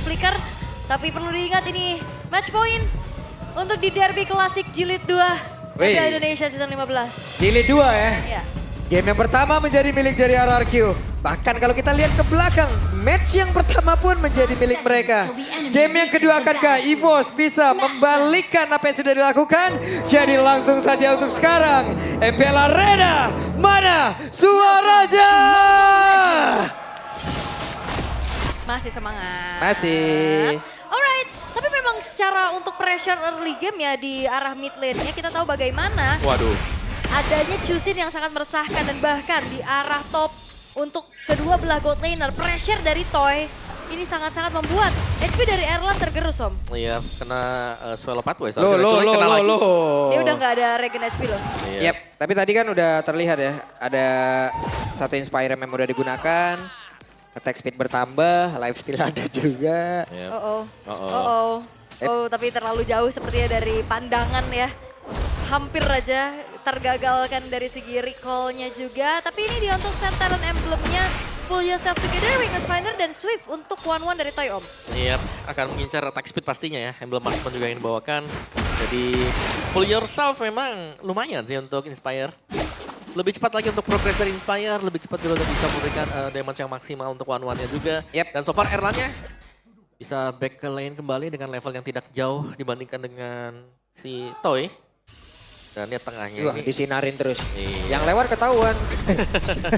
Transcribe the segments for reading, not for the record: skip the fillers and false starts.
flicker. Tapi perlu diingat ini match point untuk di Derby Klasik Jilid 2 Wih. Liga Indonesia Season 15. Jilid 2 ya. Ya. Game yang pertama menjadi milik dari RRQ. Bahkan kalau kita lihat ke belakang, match yang pertama pun menjadi milik mereka. Game yang kedua akankah EVOS bisa membalikkan apa yang sudah dilakukan? Jadi langsung saja untuk sekarang, MPL Arena, mana Suaraja? Masih semangat. Masih. Alright, tapi memang secara untuk pressure early game ya di arah mid lane-nya kita tahu bagaimana Waduh. adanya Chusin yang sangat meresahkan dan bahkan di arah top untuk kedua belah gold laner pressure dari Toy ini sangat-sangat membuat HP dari Erlan tergerus Om. Iya, kena swallow pathway. Loh. Dia udah nggak ada regen HP loh. Iya. Yep, tapi tadi kan udah terlihat ya, ada satu Inspire yang udah digunakan, attack speed bertambah, lifesteal ada juga. Iya. Oh, tapi terlalu jauh sepertinya dari pandangan ya. Hampir aja tergagalkan dari segi recall-nya juga. Tapi ini dia untuk Centauran Emblem-nya Pull Yourself Together, Witness Finder, dan Swift untuk 1-1 dari Toy Om. Iya, akan mengincar attack speed pastinya ya. Emblem Marksman juga yang dibawakan. Jadi pull yourself memang lumayan sih untuk Inspire. Lebih cepat lagi untuk progress dari Inspire, lebih cepat juga untuk bisa memberikan damage yang maksimal untuk one-one-nya juga. Yep. Dan so far Erlan-nya bisa back ke lane kembali dengan level yang tidak jauh dibandingkan dengan si Toy. Dan lihat tengahnya Wah, ini. disinarin terus. Iya. Yang lewat ketahuan.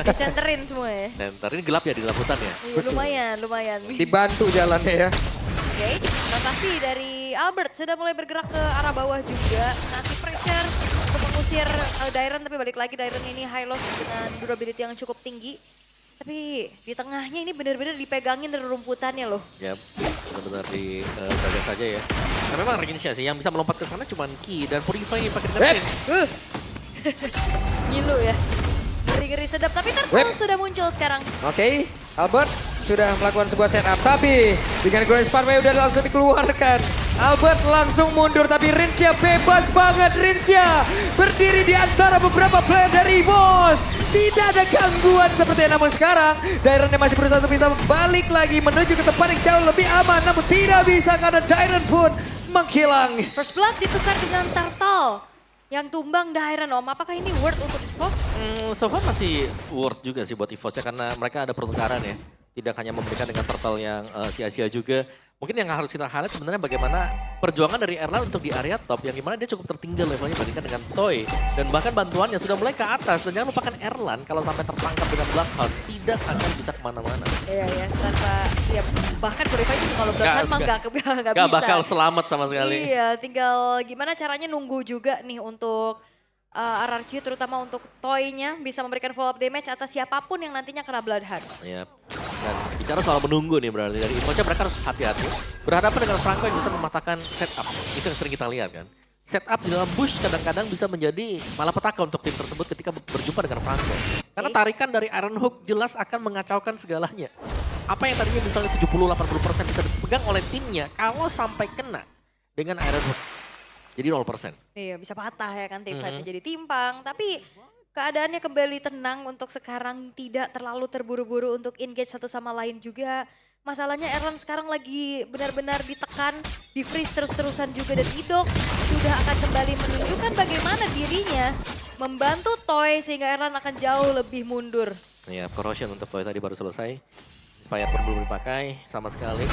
Disenterin semua ya. Center ini gelap ya di lautan ya. Iya, lumayan. Dibantu jalannya ya. Oke, rotasi dari Albert sudah mulai bergerak ke arah bawah juga. Ngasih pressure untuk mengusir Dairon, tapi balik lagi Dairon ini high loss dengan durability yang cukup tinggi. Tapi di tengahnya ini benar-benar dipegangin dari rumputannya loh. Ya, benar-benar dijaga saja ya. Nah memang Regincia sih yang bisa melompat ke sana cuma Ki dan Purify pakai dengan Prince. Ngilu ya. Ngeri-ngeri sedap, tapi Turtle sudah muncul sekarang. Oke, Albert sudah melakukan sebuah setup, tapi dengan Grace Parway udah langsung dikeluarkan. Albert langsung mundur, tapi Rinsya bebas banget. Rinsya berdiri di antara beberapa player dari EVOS. Tidak ada gangguan seperti namun sekarang Dairon yang masih berusaha untuk bisa balik lagi menuju ke tempat yang jauh lebih aman. Namun tidak bisa karena Dairon pun menghilang. First Blood ditukar dengan Turtle yang tumbang Dairon Om. Apakah ini worth untuk EVOS? So far masih worth juga sih buat EVOS ya karena mereka ada pertukaran ya. Tidak hanya memberikan dengan turtle yang sia-sia juga. Mungkin yang harus kita highlight sebenarnya bagaimana perjuangan dari Erlan untuk di area top. Yang dimana dia cukup tertinggal levelnya dibandingkan dengan Toy. Dan bahkan bantuannya sudah mulai ke atas. Dan jangan lupakan Erlan kalau sampai tertangkap dengan Bloodhound tidak akan bisa kemana-mana. Iya ya, tanpa ya bahkan Purify juga kalau Bloodhound mah nggak bisa. Gak bakal selamat sama sekali. Iya, tinggal gimana caranya nunggu juga nih untuk RRQ terutama untuk Toy-nya bisa memberikan follow up damage atas siapapun yang nantinya kena Bloodhound. Iya. Dan bicara soal menunggu nih berarti dari Infonya mereka harus hati-hati. Berhadapan dengan Franco yang bisa mematahkan setup. Itu yang sering kita lihat kan. Setup di dalam bush kadang-kadang bisa menjadi malapetaka untuk tim tersebut ketika berjumpa dengan Franco. Karena tarikan dari Iron Hook jelas akan mengacaukan segalanya. Apa yang tadinya misalnya 70-80% bisa dipegang oleh timnya kalau sampai kena dengan Iron Hook. Jadi 0%. Iya, bisa patah ya kan tim fight-nya jadi timpang. Tapi keadaannya kembali tenang untuk sekarang, tidak terlalu terburu-buru untuk engage satu sama lain juga. Masalahnya Erlan sekarang lagi benar-benar ditekan, di-freeze terus-terusan juga. Dan Idok sudah akan kembali menunjukkan bagaimana dirinya membantu Toy sehingga Erlan akan jauh lebih mundur. Ya, corrosion untuk Toy tadi baru selesai. Fire pun belum dipakai sama sekali.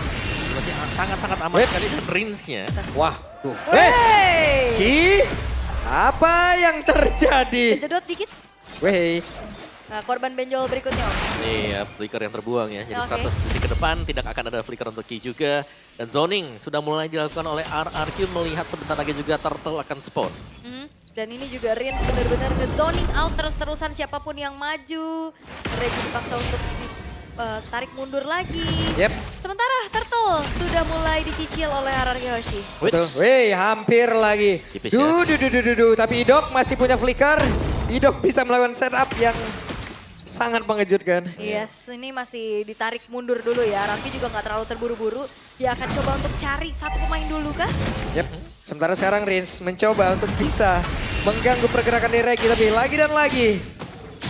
Masih sangat-sangat aman sekali dan rinse-nya. Wah, tuh. Wey! Ki, apa yang terjadi? Kejedot dikit. Weh, Nah, korban benjol berikutnya Om. Iya, flicker yang terbuang ya. Jadi Oke. 100 detik ke depan tidak akan ada flicker untuk Ki juga. Dan zoning sudah mulai dilakukan oleh RRQ melihat sebentar lagi juga Turtle akan spawn. Dan ini juga Rins benar-benar nge-zoning out terus-terusan siapapun yang maju. Regi dipaksa untuk tarik mundur lagi. Yep. Sementara Turtle sudah mulai dicicil oleh RRQ Hoshi. betul. Weh, hampir lagi. Tipis ya. Tapi Idok masih punya flicker. Idok bisa melakukan setup yang sangat mengejutkan. Yes, ini masih ditarik mundur dulu ya. Rampi juga nggak terlalu terburu-buru. Dia akan coba untuk cari satu pemain dulu kah? Yep. Sementara sekarang Rins mencoba untuk bisa mengganggu pergerakan dari Regi, tapi lagi dan lagi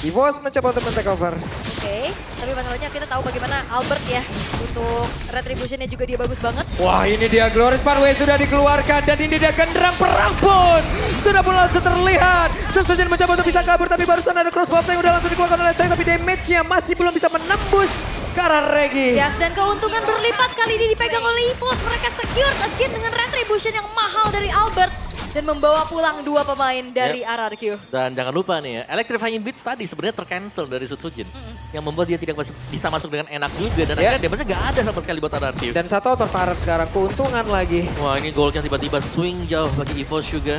EVOS mencoba untuk men-take over. Oke, tapi masalahnya kita tahu bagaimana Albert ya. Untuk Retribution-nya juga dia bagus banget. Wah, ini dia Glorious Pathway sudah dikeluarkan dan ini dia genderang perang pun sudah mulai langsung terlihat. Subsugen mencoba untuk bisa kabur tapi barusan ada crossbow yang udah langsung dikeluarkan oleh Tank tapi damage-nya masih belum bisa menembus ke arah Regi. Yes, dan keuntungan berlipat kali ini dipegang oleh EVOS. Mereka secure again dengan Retribution yang mahal dari Albert. Dan membawa pulang 2 pemain dari RRQ. Dan jangan lupa nih ya, Electrifying Beats tadi sebenarnya tercancel dari Sutsujin. Yang membuat dia tidak bisa masuk dengan enak juga. Dan akhirnya damage-nya nggak ada sama sekali buat RRQ. Dan satu turret sekarang, keuntungan lagi. Wah, ini goldnya tiba-tiba swing jauh bagi EVOS juga.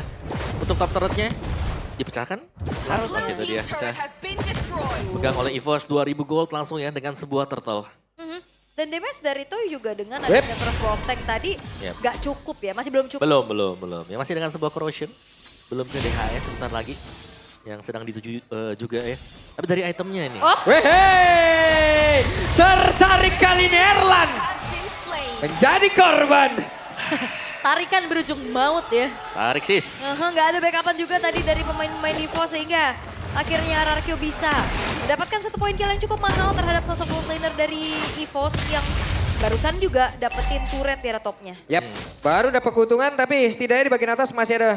Untuk top turretnya dipecahkan. Harusnya itu dia pecah. Pegang oleh EVOS 2000 gold langsung ya dengan sebuah turtle. Dan damage dari Toy juga dengan adanya crossbow tank tadi nggak cukup ya, masih belum cukup. Belum. Ya masih dengan sebuah corrosion. Belum ke DHS sebentar lagi. Yang sedang dituju juga ya. Tapi dari itemnya ini. Oh, Wehehe, tertarik kali ini Erlan menjadi korban. tarikan berujung maut ya. Tarik sis. Nggak ada backupan juga tadi dari pemain-pemain EVOS sehingga akhirnya RRQ bisa mendapatkan 1 poin kill yang cukup mahal terhadap sosok gold laner dari EVOS yang barusan juga dapetin turret di arah topnya. Yap, baru dapat keuntungan tapi setidaknya di bagian atas masih ada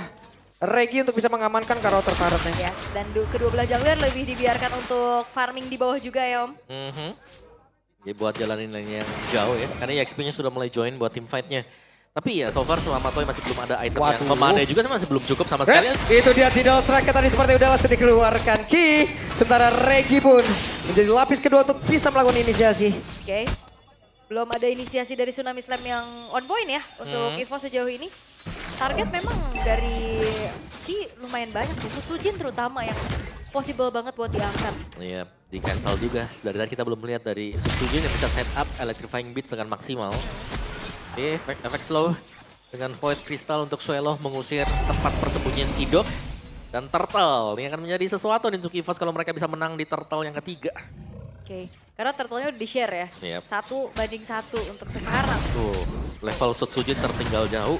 Regi untuk bisa mengamankan ke router turretnya. Yes, dan kedua belah jungler lebih dibiarkan untuk farming di bawah juga ya Om. Ya buat jalanin lane yang jauh ya. Karena EXP-nya sudah mulai join buat team fight-nya. Tapi ya so far selama Toy masih belum ada item yang memadai juga masih belum cukup sama sekali. Itu dia Tidal Strike tadi seperti udah langsung dikeluarkan Ki. Sementara Regi pun menjadi lapis kedua untuk bisa melakukan inisiasi. Oke. Belum ada inisiasi dari Tsunami Slam yang on point ya untuk EVOS sejauh ini. Target memang dari Ki lumayan banyak tuh. Sutsujin terutama yang possible banget buat diangkat. Iya, di cancel juga. Dari tadi kita belum melihat dari Sutsujin yang bisa set up Electrifying Beats dengan maksimal. Oke, efek slow dengan Void Crystal untuk Suelo mengusir tempat persembunyian Idok. Dan Turtle, ini akan menjadi sesuatu nih untuk EVOS kalau mereka bisa menang di Turtle yang ketiga. Oke, karena turtle-nya udah di-share ya. 1-1 untuk sekarang. Tuh, level Sutsujin tertinggal jauh.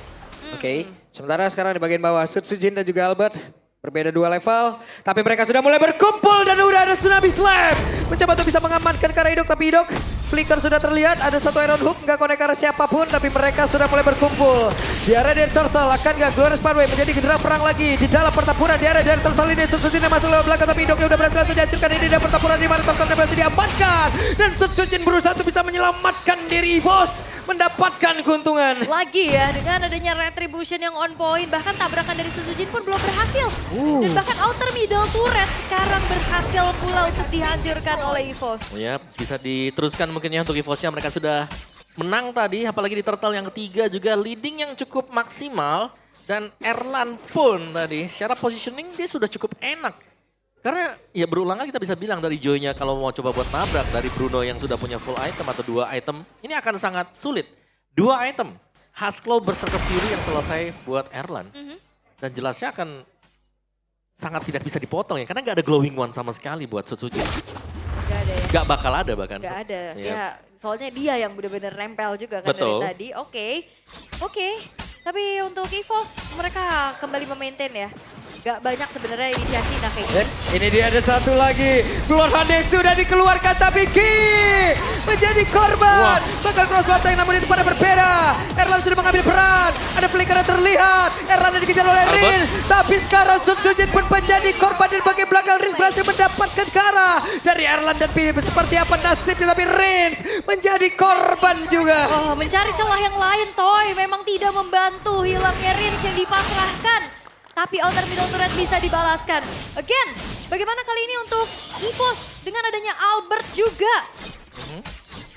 Oke, sementara sekarang di bagian bawah Sutsujin dan juga Albert. Berbeda 2 level, tapi mereka sudah mulai berkumpul dan udah ada Tsunami Slam. Mencoba untuk bisa mengamankan ke arah Idok, tapi Idok flicker sudah terlihat, ada 1 Iron Hook, nggak connect ke arah siapapun, tapi mereka sudah mulai berkumpul. Di area dari Turtle, akan nggak Glorious Pathway menjadi genderang perang lagi di dalam pertempuran di area dari Turtle ini. Sutsujin yang masuk lewat belakang, tapi Idoknya udah berhasil dihancurkan ini dan pertempuran di mana Turtle berhasil diamankan. Dan Sutsujin berusaha untuk bisa menyelamatkan diri EVOS, mendapatkan keuntungan. Lagi ya, dengan adanya Retribution yang on point, bahkan tabrakan dari Sutsujin pun belum berhasil. Dan bahkan outer middle turret sekarang berhasil pula untuk dihancurkan oleh EVOS. Ya, bisa diteruskan mungkin ya untuk EVOS-nya. Mereka sudah menang tadi, apalagi di Turtle yang ketiga juga leading yang cukup maksimal. Dan Erlan pun tadi secara positioning dia sudah cukup enak. Karena ya berulang kali kita bisa bilang dari Joy-nya kalau mau coba buat nabrak dari Bruno yang sudah punya full item atau 2 item. Ini akan sangat sulit. 2 item, Husklow Berserker Fury yang selesai buat Erlan. Dan jelasnya akan sangat tidak bisa dipotong ya, karena nggak ada glowing one sama sekali buat Sutsujin. Gak ada ya? Nggak bakal ada bahkan. Gak ada, Iya. ya soalnya dia yang benar-benar nempel juga kan Betul. dari tadi. Oke. Tapi untuk EVOS mereka kembali memaintain ya. Gak banyak sebenarnya inisiasi nah kayak gini. Ini dia ada 1 lagi. Blood Honey sudah dikeluarkan tapi Ki menjadi korban. Bakal crossbow tank namun itu pada berbeda. Erlan sudah mengambil peran. Ada flicker yang terlihat. Erlan dikejar oleh Rin. Tapi sekarang Sutsujin pun menjadi korban di bagian belakang. Rins berhasil mendapatkan ke arah dari Erlan dan Pi. Seperti apa nasibnya tapi Rins menjadi korban juga. Oh, mencari celah yang lain Toy memang tidak membantu hilangnya Rins yang dipasrahkan. Tapi outer middle turret bisa dibalaskan. Again, bagaimana kali ini untuk EVOS dengan adanya Albert juga.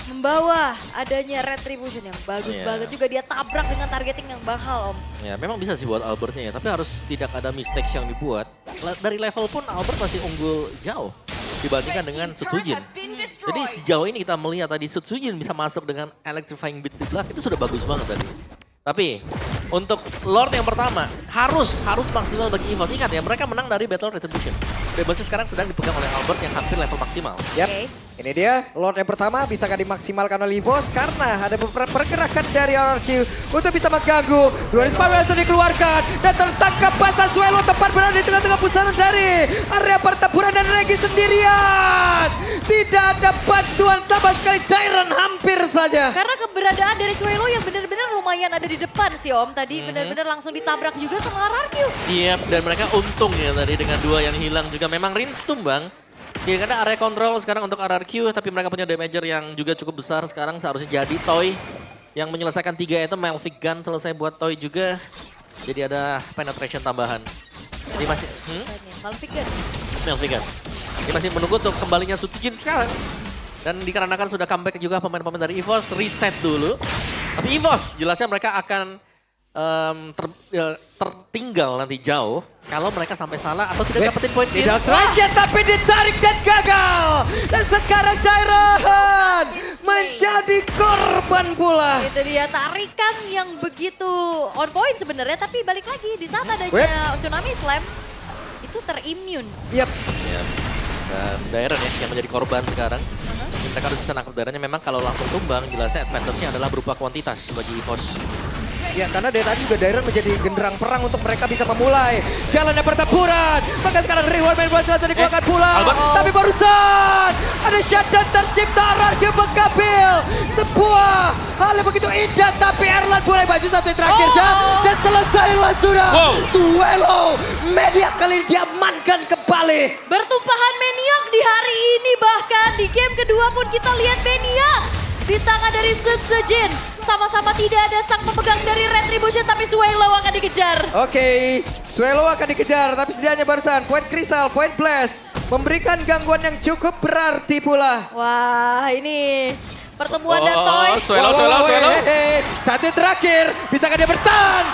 Membawa adanya Retribution yang bagus banget juga. Dia tabrak dengan targeting yang mahal Om. Ya memang bisa sih buat Albertnya ya, tapi harus tidak ada mistakes yang dibuat. Dari level pun Albert masih unggul jauh dibandingkan dengan Sutsujin. Jadi sejauh ini kita melihat tadi Sutsujin bisa masuk dengan Electrifying Beats di belakang, itu sudah bagus banget tadi. Tapi untuk Lord yang pertama harus maksimal bagi EVOS. Ingat ya, mereka menang dari Battle Retribution. Rebelsnya sekarang sedang dipegang oleh Albert yang hampir level maksimal. Yap. Oke. Ini dia, Lord yang pertama bisakah dimaksimalkan oleh EVOS karena ada beberapa pergerakan dari RRQ untuk bisa mengganggu. Dua Spam langsung dikeluarkan dan tertangkap basah Swelo tepat berada di tengah-tengah pusaran dari area pertempuran dan Regi sendirian. Tidak ada bantuan sama sekali, Dairon hampir saja. Karena keberadaan dari Swelo yang benar-benar lumayan ada di depan sih Om. Tadi benar-benar langsung ditabrak juga sama RRQ. Iya, dan mereka untung ya tadi dengan 2 yang hilang juga. Memang Rins tumbang. Ya karena area kontrol sekarang untuk RRQ, tapi mereka punya damager yang juga cukup besar sekarang seharusnya jadi Toy. Yang menyelesaikan 3 itu Melvic Gun selesai buat Toy juga. Jadi ada penetration tambahan. Jadi masih... Malfic Gun. Melvic Gun. Ini masih menunggu untuk kembalinya Sutsujin sekarang. Dan dikarenakan sudah comeback juga pemain-pemain dari EVOS, reset dulu. Tapi EVOS jelasnya mereka akan tertinggal nanti jauh kalau mereka sampai salah atau tidak dapetin poin kill. Tidak saja tapi ditarik dan gagal. Dan sekarang Dairon menjadi korban pula. Itu dia tarikan yang begitu on point sebenarnya, tapi balik lagi di saat adanya Tsunami Slam itu terimmune. Yap. Ya. Dan Dairon ya yang menjadi korban sekarang. Mereka harus bisa nangkep Daironnya, memang kalau langsung tumbang jelasnya advantage-nya adalah berupa kuantitas bagi EVOS. Ya karena dari tadi juga Dairon menjadi genderang perang untuk mereka bisa memulai jalannya pertempuran. Maka sekarang reward main bola langsung dikeluarkan pula. Tapi barusan ada shutdown tercipta, RRQ mengambil sebuah hal yang begitu indah. Tapi Erlan mulai maju satu yang terakhir dan selesailah sudah. Swelo media kali ini diamankan kembali. Bertumpahan Maniac di hari ini, bahkan di game kedua pun kita lihat Maniac di tangan dari Sutsujin. Sama-sama tidak ada sang pemegang dari Retribution, tapi Swelo akan dikejar. Oke, Swelo akan dikejar, tapi setidaknya barusan Point Crystal, Point Blast memberikan gangguan yang cukup berarti pula. Wah, ini pertemuan Toy. Swelo. Satu terakhir, bisakah dia bertahan?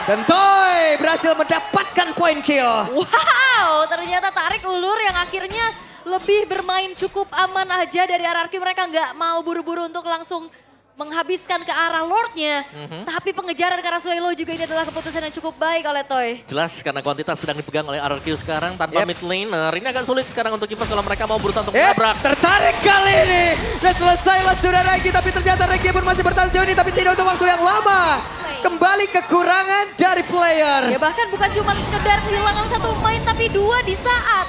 Dan Toy berhasil mendapatkan point kill. Wow, ternyata tarik ulur yang akhirnya lebih bermain cukup aman aja dari RRQ. Mereka nggak mau buru-buru untuk langsung menghabiskan ke arah Lordnya. Tapi pengejaran karena Swelo juga ini adalah keputusan yang cukup baik oleh Toy. Jelas karena kuantitas sedang dipegang oleh RRQ sekarang tanpa mid laner. Ini agak sulit sekarang untuk EVOS kalau mereka mau berusaha untuk menabrak. Tertarik kali ini. Dan selesailah sudah Regi, tapi ternyata Regi pun masih bertahan jauh ini, tapi tidak untuk waktu yang lama. Kembali kekurangan dari player. Ya bahkan bukan cuma sekedar kehilangan satu pemain, tapi 2 di saat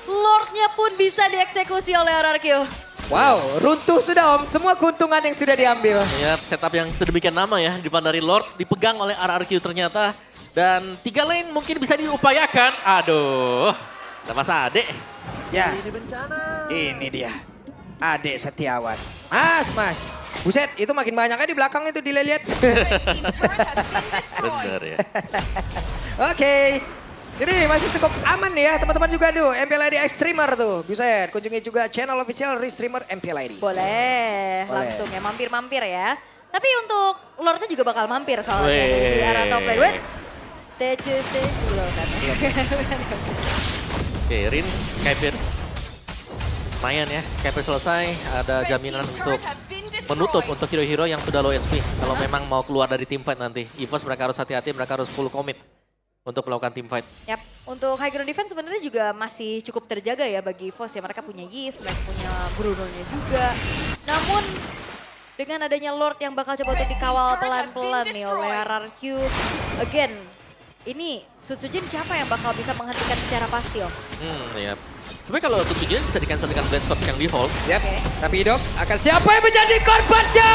Lordnya pun bisa dieksekusi oleh RRQ. Wow, runtuh sudah Om, semua keuntungan yang sudah diambil. Ya, setup yang sedemikian lama ya di depan dari Lord dipegang oleh RRQ ternyata. Dan 3 lane mungkin bisa diupayakan. Aduh, sama Ade. Ya, ini dia. Ade Setiawan. Mas. Buset, itu makin banyaknya di belakang itu dilihat. Bener ya. Oke. Jadi masih cukup aman ya teman-teman juga tuh. MPLID Extremer tuh. Buset, kunjungi juga channel official Restreamer MPLID. Boleh, langsung ya mampir-mampir ya. Tapi untuk Lordnya juga bakal mampir soalnya di arah top lane. Wait, stage belum kan. Oke, Rins, Skypers. Lumayan ya, Skypers selesai. Ada jaminan untuk menutup untuk hero-hero yang sudah low HP. Kalau memang mau keluar dari teamfight nanti. EVOS mereka harus hati-hati, mereka harus full commit untuk melakukan teamfight. Yap, untuk high ground defense sebenarnya juga masih cukup terjaga ya bagi EVOS ya. Mereka punya Yves, mereka punya Bruno-nya juga. Namun dengan adanya Lord yang bakal coba untuk dikawal pelan-pelan nih oleh RRQ. Again, ini Sutsujin siapa yang bakal bisa menghentikan secara pasti Om? Iya. Sebenarnya kalau Sutsujin bisa di-cancel dengan Blade Shot yang di hold. Yap, tapi Dok akan siapa yang menjadi korbannya?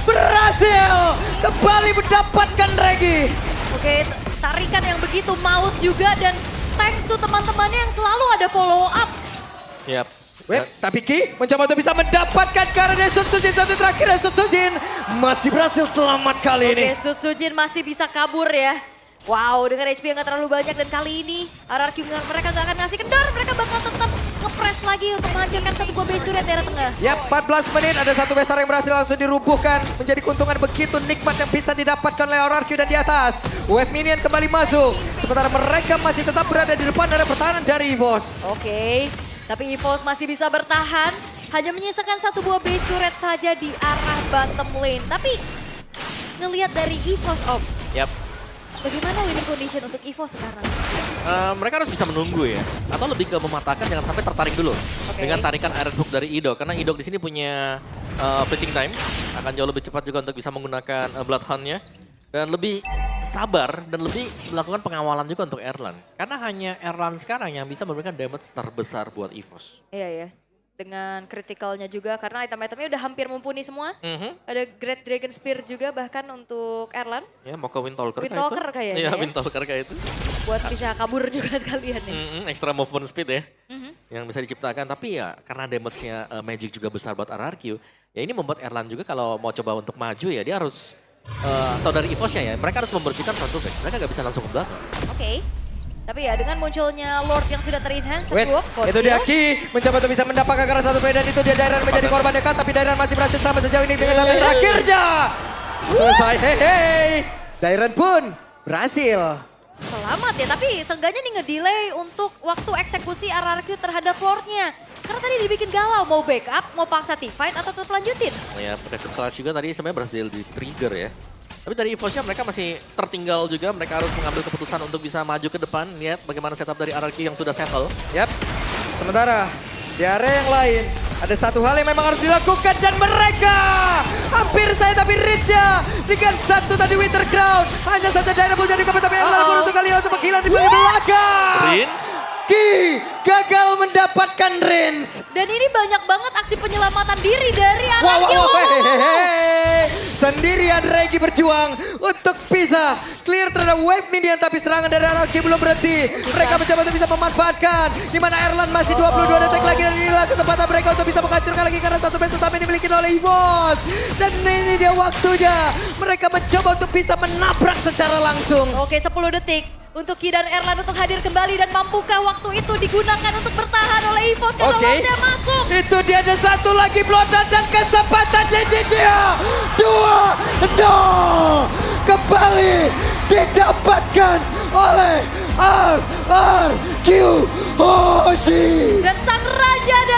Berhasil kembali mendapatkan Regi. Oke, tarikan yang begitu maut juga dan thanks to teman-temannya yang selalu ada follow up. Yap. Web, tapi Ki mencoba untuk bisa mendapatkan karena Sutsujin satu terakhir. Sutsujin masih berhasil selamat kali ini. Oke, Sutsujin masih bisa kabur ya. Wow, dengan HP yang gak terlalu banyak dan kali ini RRQ mereka gak akan ngasih kendor. Mereka bakal tetap nge-press lagi untuk menghancurkan satu buah base turret daerah tengah. Yap, 14 menit ada satu besar yang berhasil langsung dirubuhkan. Menjadi keuntungan begitu nikmat yang bisa didapatkan oleh RRQ dan di atas. Wave minion kembali masuk. Sementara mereka masih tetap berada di depan area pertahanan dari EVOS. Oke, tapi EVOS masih bisa bertahan. Hanya menyisakan satu buah base turret saja di arah bottom lane. Tapi ngelihat dari EVOS Om. Yap. Bagaimana winning condition untuk EVO sekarang? Mereka harus bisa menunggu ya, atau lebih ke mematahkan jangan sampai tertarik dulu dengan tarikan Iron Hook dari Idok, karena Idok di sini punya fleeting time, akan jauh lebih cepat juga untuk bisa menggunakan Bloodhound-nya dan lebih sabar dan lebih melakukan pengawalan juga untuk Erlan, karena hanya Erlan sekarang yang bisa memberikan damage terbesar buat EVOS. Iya ya. Dengan kritikalnya juga karena item-itemnya udah hampir mumpuni semua. Ada Great Dragon Spear juga bahkan untuk Erlan. Ya mau ke Windtalker Windtalker kayaknya Iya, ya. Windtalker kayak itu. Buat bisa kabur juga sekalian nih. Extra movement speed ya. Yang bisa diciptakan, tapi ya karena damage-nya Magic juga besar buat RRQ, ya ini membuat Erlan juga kalau mau coba untuk maju ya dia harus, atau dari EVOS-nya ya, mereka harus membersihkan front to back, mereka nggak bisa langsung ke belakang. Oke. Tapi ya dengan munculnya Lord yang sudah ter-enhance, Wait, itu dia Ki mencoba untuk bisa mendapatkan karena satu dan itu dia Dairan menjadi korban dekat, tapi Dairan masih berhasil sama sejauh ini dengan sampai terakhirnya. Selesai, hei. Dairan pun berhasil. Selamat ya, tapi seenggaknya nih ngedelay untuk waktu eksekusi RRQ terhadap Lordnya. Karena tadi dibikin galau, mau backup, mau paksa teamfight atau tetap lanjutin. Ya, Precious Clash juga tadi sebenarnya berhasil di trigger ya. Tapi dari EVOS-nya mereka masih tertinggal juga, mereka harus mengambil keputusan untuk bisa maju ke depan. Lihat bagaimana setup dari RRQ yang sudah settle. Yap, sementara di area yang lain ada satu hal yang memang harus dilakukan dan mereka hampir saya tapi Rinja dengan satu tadi Winter Crown. Hanya saja Dairan pun jadi kebetulan tapi Erlan pun untuk kali untuk menghilang di bagian belakang. Rins. Ki gagal mendapatkan Rins. Dan ini banyak banget aksi penyelamatan diri dari RRQ. Wow, hehehe. Sendirian Regi berjuang untuk bisa clear terhadap wave minion, tapi serangan dari RRQ belum berhenti. Mereka mencoba untuk bisa memanfaatkan di mana Erlan masih 22 detik lagi dan inilah kesempatan mereka untuk bisa menghancurkan lagi karena satu base utama ini dimiliki oleh EVOS. Dan ini dia waktunya. Mereka mencoba untuk bisa menabrak secara langsung. Oke, 10 detik untuk Ki dan Erlan untuk hadir kembali dan mampukah waktu itu digunakan untuk bertahan oleh EVOS kalau Lordnya masuk. Itu dia ada satu lagi blodan dan kesempatan JJJ. 2-0 kembali didapatkan oleh RRQ Hoshi. Dan sang raja dari